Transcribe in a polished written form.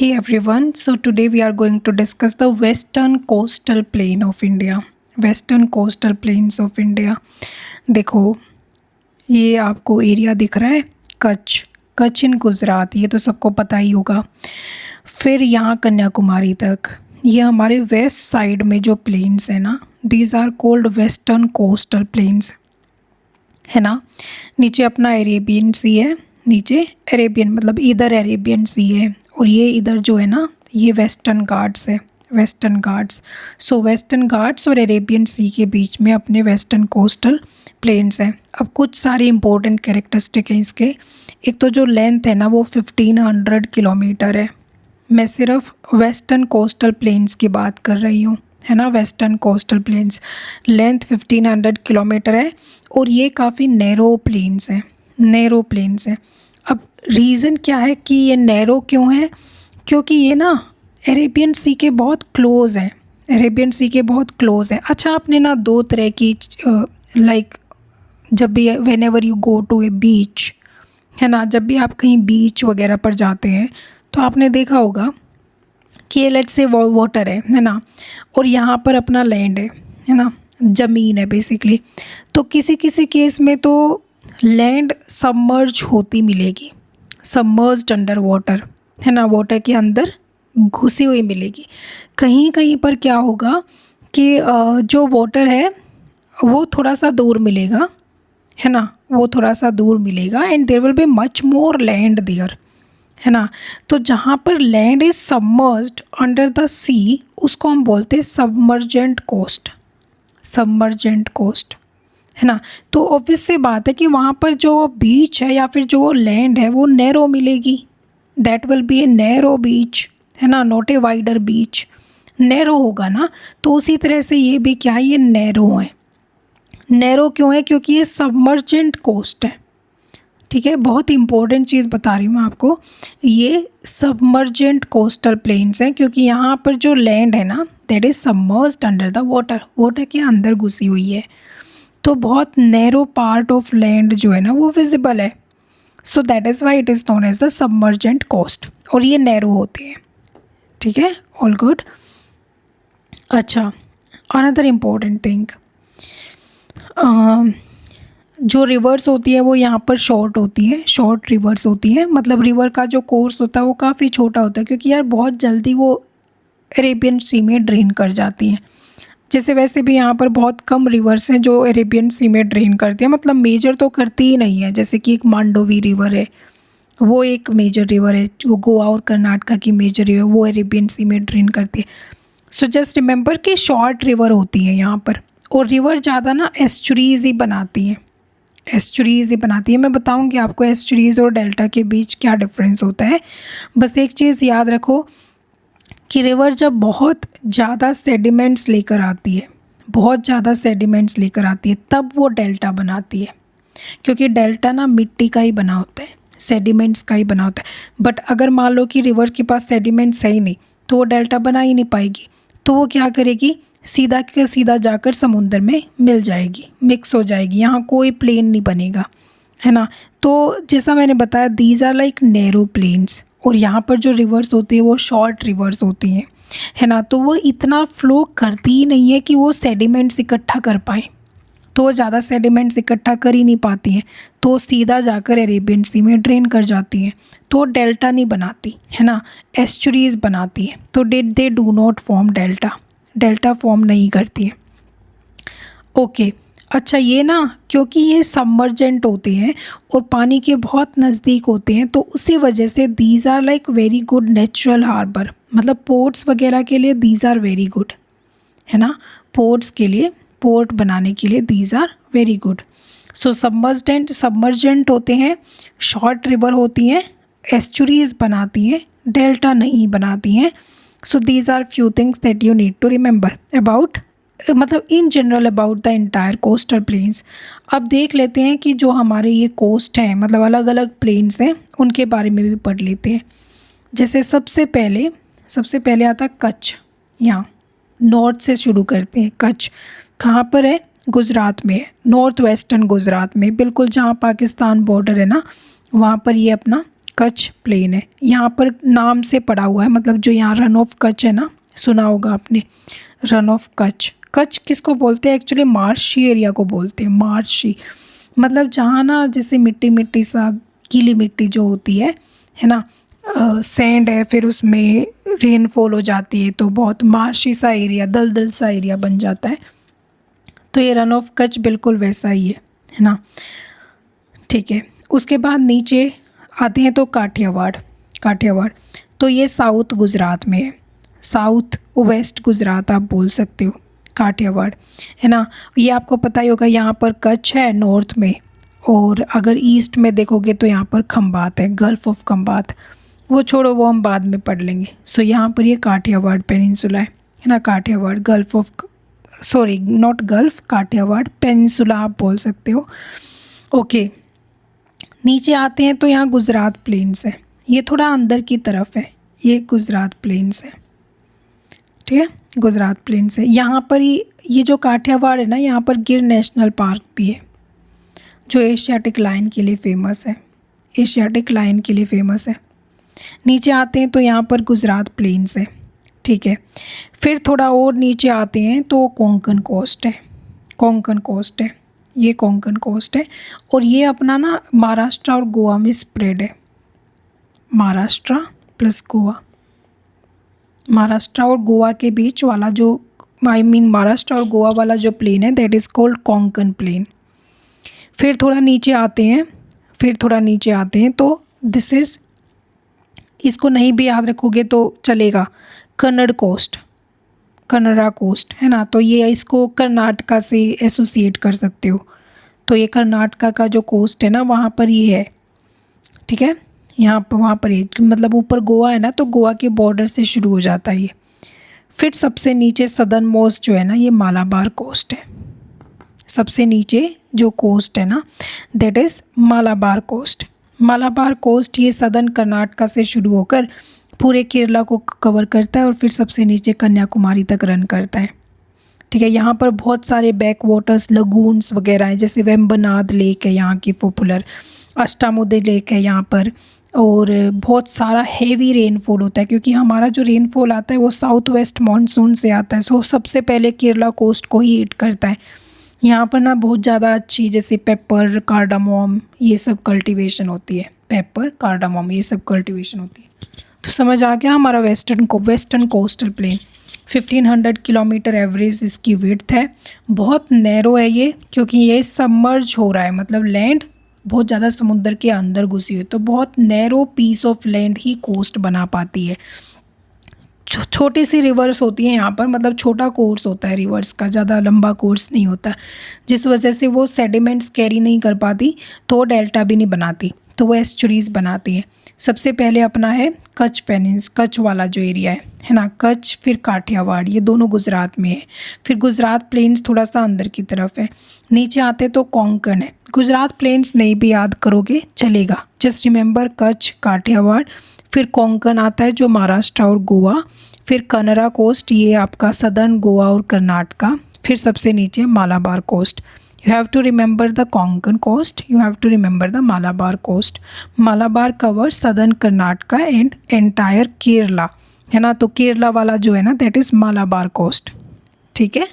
Hey everyone, so today we are going to discuss the western coastal plain of India. Western coastal plains of India. देखो, ये आपको area दिख रहा है, कच्छ। कच्छ इन गुजरात, ये तो सबको पता ही होगा। फिर यहाँ कन्याकुमारी तक, ये हमारे वेस्ट साइड में जो प्लेन्स है ना, these are called western coastal plains, है ना। नीचे अपना अरेबियन सी है, नीचे अरेबियन मतलब इधर अरेबियन सी है, और ये इधर जो है ना, ये वेस्टर्न घाट्स है, वेस्टर्न घाट्स। सो वेस्टर्न घाट्स और अरेबियन सी के बीच में अपने वेस्टर्न कोस्टल प्लेन्स हैं। अब कुछ सारे इंपॉर्टेंट कैरेक्टरिस्टिक हैं इसके। एक तो जो लेंथ है ना, वो 1500 किलोमीटर है। मैं सिर्फ वेस्टर्न कोस्टल प्लेन्स की बात कर रही हूँ, है ना। Western coastal planes length 1500 kilometre है, और ये काफ़ी नैरो प्लेन्स हैं, नैरो प्लेन्स हैं। अब रीज़न क्या है कि ये नैरो क्यों है? क्योंकि ये ना अरेबियन सी के बहुत क्लोज़ हैं, अरेबियन सी के बहुत क्लोज़ हैं। अच्छा, आपने ना दो तरह की लाइक जब भी whenever you go to a beach, है ना, जब भी आप कहीं बीच वगैरह पर जाते हैं तो आपने देखा होगा कि लेट्स से वाटर है ना, और यहाँ पर अपना लैंड है ना, ज़मीन है बेसिकली। तो किसी किसी केस में तो लैंड सबमर्ज होती मिलेगी, सबमर्ज्ड अंडर वाटर, है ना, वाटर के अंदर घुसी हुई मिलेगी। कहीं कहीं पर क्या होगा कि जो वाटर है वो थोड़ा सा दूर मिलेगा, है ना, वो थोड़ा सा दूर मिलेगा, and there will be much more land there, है ना। तो जहाँ पर land is submerged under the sea, उसको हम बोलते हैं सबमर्जेंट कोस्ट, सबमर्जेंट कोस्ट, है ना। तो ऑब्वियस सी बात है कि वहाँ पर जो बीच है या फिर जो लैंड है वो नैरो मिलेगी, that will be a narrow beach, है ना, not a wider beach, narrow होगा ना। तो उसी तरह से ये भी क्या है, ये नैरो है। नैरो क्यों है? क्योंकि ये सबमर्जेंट कोस्ट है, ठीक है। बहुत इंपॉर्टेंट चीज़ बता रही हूँ मैं आपको, ये सबमर्जेंट कोस्टल प्लेन्स हैं क्योंकि यहाँ पर जो लैंड है ना, that is submerged under the water, water के अंदर घुसी हुई है। तो बहुत नैरो पार्ट ऑफ लैंड जो है ना वो विजिबल है। So that is why it is known as the submergent coast, और ये नैरो होते हैं, ठीक है। All good. अच्छा, अनदर इम्पोर्टेंट थिंग, जो रिवर्स होती है वो यहाँ पर शॉर्ट होती है, शॉर्ट रिवर्स होती है। मतलब रिवर का जो कोर्स होता है वो काफ़ी छोटा होता है, क्योंकि यार बहुत जल्दी वो अरेबियन सी में ड्रेन कर जाती हैं। जैसे वैसे भी यहाँ पर बहुत कम रिवर्स हैं जो अरेबियन सी में ड्रेन करती हैं, मतलब मेजर तो करती ही नहीं है। जैसे कि एक मांडोवी रिवर है, वो एक मेजर रिवर है जो गोवा और कर्नाटका की मेजर रिवर, वो अरेबियन सी में ड्रेन करती है। सो जस्ट रिमेंबर कि शॉर्ट रिवर होती है यहाँ पर, और रिवर ज़्यादा ना एस्चुरीज ही बनाती हैं, एस्चुरीज ही बनाती है। मैं बताऊंगी आपको एस्चुरीज और डेल्टा के बीच क्या डिफरेंस होता है। बस एक चीज़ याद रखो कि रिवर जब बहुत ज़्यादा सेडिमेंट्स लेकर आती है, बहुत ज़्यादा सेडिमेंट्स लेकर आती है, तब वो डेल्टा बनाती है। क्योंकि डेल्टा ना मिट्टी का ही बना होता है, सेडिमेंट्स का ही बना होता है। बट अगर मान लो कि रिवर के पास सेडिमेंट्स है ही नहीं, तो वो डेल्टा बना ही नहीं पाएगी। तो वो क्या करेगी, सीधा के सीधा जाकर समुद्र में मिल जाएगी, मिक्स हो जाएगी, यहाँ कोई प्लेन नहीं बनेगा, है ना। तो जैसा मैंने बताया, these are like narrow plains, और यहाँ पर जो रिवर्स होती है वो शॉर्ट रिवर्स होती हैं, है ना। तो वो इतना फ्लो करती ही नहीं है कि वो सेडिमेंट्स इकट्ठा कर पाए, तो वो ज़्यादा सेडिमेंट्स इकट्ठा कर ही नहीं पाती हैं, तो सीधा जाकर अरेबियन सी में ड्रेन कर जाती हैं। तो डेल्टा नहीं बनाती, है ना, एस्चुरीज बनाती है। तो they do not form delta, delta form नहीं करती है। ओके, अच्छा, ये ना क्योंकि ये सबमर्जेंट होते हैं और पानी के बहुत नज़दीक होते हैं, तो उसी वजह से these are like very good natural harbour, मतलब पोर्ट्स वगैरह के लिए दीज आर वेरी गुड, है ना। पोर्ट्स के लिए, पोर्ट बनाने के लिए these are very good. So submergent होते हैं, शॉर्ट रिवर होती हैं, एस्चुरीज बनाती हैं, डेल्टा नहीं बनाती हैं। So these are few things that you need to remember about, मतलब in general about the entire coastal plains. अब देख लेते हैं कि जो हमारे ये कोस्ट हैं, मतलब अलग अलग प्लेन्स हैं, उनके बारे में भी पढ़ लेते हैं। जैसे सबसे पहले आता कच्छ। यहाँ नॉर्थ से शुरू करते हैं। कच्छ कहाँ पर है? गुजरात में है, नॉर्थ वेस्टर्न गुजरात में, बिल्कुल जहाँ पाकिस्तान बॉर्डर है ना, वहाँ पर ये अपना कच्छ प्लेन है। यहाँ पर नाम से पड़ा हुआ है, मतलब जो यहाँ रन ऑफ कच्छ है ना, सुना होगा आपने, रन ऑफ कच्छ। कच्छ किसको बोलते हैं एक्चुअली? मार्शी एरिया को बोलते हैं, मार्शी। मतलब जहाँ ना जैसे मिट्टी मिट्टी सा, गीली मिट्टी जो होती है ना, सैंड है, फिर उसमें रेनफॉल हो जाती है तो बहुत मार्शी सा एरिया, दलदल सा एरिया बन जाता है। तो ये रन ऑफ कच्छ बिल्कुल वैसा ही है ना। ठीक है, उसके बाद नीचे आते हैं तो काठियावाड़। काठियावाड़ तो ये साउथ गुजरात में है, साउथ वेस्ट गुजरात आप बोल सकते हो, काठियावाड़ है ना। ये आपको पता ही होगा, यहाँ पर कच्छ है नॉर्थ में, और अगर ईस्ट में देखोगे तो यहाँ पर खंबात है, गल्फ ऑफ खंबात। वो छोड़ो, वो हम बाद में पढ़ लेंगे। सो यहाँ पर ये काठियावाड़ पेनिनसुला है ना, Kathiawar, gulf of, sorry not gulf, Kathiawar peninsula आप बोल सकते हो। ओके, नीचे आते हैं तो यहाँ गुजरात प्लेन्स है, ये थोड़ा अंदर की तरफ है, ये गुजरात प्लेन्स है। ठीक है, गुजरात प्लेन्स है। यहाँ पर ही ये जो काठियावाड़ है ना, यहाँ पर गिर नेशनल पार्क भी है, जो एशियाटिक लायन के लिए फेमस है, एशियाटिक लायन के लिए फेमस है। नीचे आते हैं तो यहाँ पर गुजरात प्लेन्स है। ठीक है, फिर थोड़ा और नीचे आते हैं तो कोंकण कोस्ट है, कोंकण कोस्ट है, ये कोंकण कोस्ट है। और ये अपना ना महाराष्ट्र और गोवा में स्प्रेड है, महाराष्ट्र प्लस गोवा, महाराष्ट्र और गोवा के बीच वाला जो, आई मीन महाराष्ट्र और गोवा वाला जो प्लेन है, that is called Konkan plain. फिर थोड़ा नीचे आते हैं, फिर थोड़ा नीचे आते हैं तो दिस इज़, इसको नहीं भी याद रखोगे तो चलेगा, कन्नड़ कोस्ट, कन्नड़ा कोस्ट है ना। तो ये इसको कर्नाटका से एसोसिएट कर सकते हो। तो ये कर्नाटका का जो कोस्ट है ना, वहाँ पर ये है। ठीक है, यहाँ पर, वहाँ पर ये मतलब ऊपर गोवा है ना, तो गोवा के बॉर्डर से शुरू हो जाता है ये। फिर सबसे नीचे सदर्न मोस्ट जो है ना, ये मालाबार कोस्ट है। सबसे नीचे जो कोस्ट है ना, that is Malabar coast. Malabar coast ये सदर्न कर्नाटका से शुरू होकर पूरे केरला को कवर करता है और फिर सबसे नीचे कन्याकुमारी तक रन करता है। ठीक है, यहाँ पर बहुत सारे बैक वाटर्स, लगून्स वगैरह हैं, जैसे वेम्बनाद लेक है यहाँ की पॉपुलर, अष्टामुदे लेक है यहाँ पर। और बहुत सारा हेवी रेनफॉल होता है, क्योंकि हमारा जो रेनफॉल आता है वो साउथ वेस्ट मानसून से आता है, सो सबसे पहले केरला कोस्ट को ही हिट करता है। यहाँ पर ना बहुत ज़्यादा अच्छी, जैसे पेपर, कार्डामोम, ये सब कल्टीवेशन होती है, पेपर, कार्डामोम, ये सब कल्टीवेशन होती है। तो समझ आ गया हमारा western coastal plain. 1500 kilometre average इसकी विड्थ है। बहुत नैरो है ये, क्योंकि ये सबमर्ज हो रहा है, मतलब लैंड बहुत ज़्यादा समुद्र के अंदर घुसी हुई, तो बहुत नैरो पीस ऑफ लैंड ही कोस्ट बना पाती है। छोटी सी रिवर्स होती है यहाँ पर, मतलब छोटा कोर्स होता है रिवर्स का, ज़्यादा लंबा कोर्स नहीं होता, जिस वजह से वो सेडिमेंट्स कैरी नहीं कर पाती, तो डेल्टा भी नहीं बनाती, तो वो एस्चुरीज बनाती है। सबसे पहले अपना है कच्छ पेनिन्स, कच्छ वाला जो एरिया है ना, कच्छ, फिर काठियावाड़, ये दोनों गुजरात में है। फिर गुजरात प्लेन्स थोड़ा सा अंदर की तरफ है। नीचे आते तो कोंकण है। गुजरात प्लेन्स नहीं भी याद करोगे चलेगा, जस्ट रिमेंबर कच्छ, काठियावाड़। फिर कोंकण आता है जो महाराष्ट्र और गोवा। फिर कन्नड़ा कोस्ट, ये आपका सदर्न गोवा और कर्नाटका। फिर सबसे नीचे Malabar coast. You have to remember the Konkan coast. You have to remember the Malabar coast. Malabar covers southern Karnataka and entire Kerala, है ना। तो केरला वाला जो है ना, that is Malabar coast। ठीक है।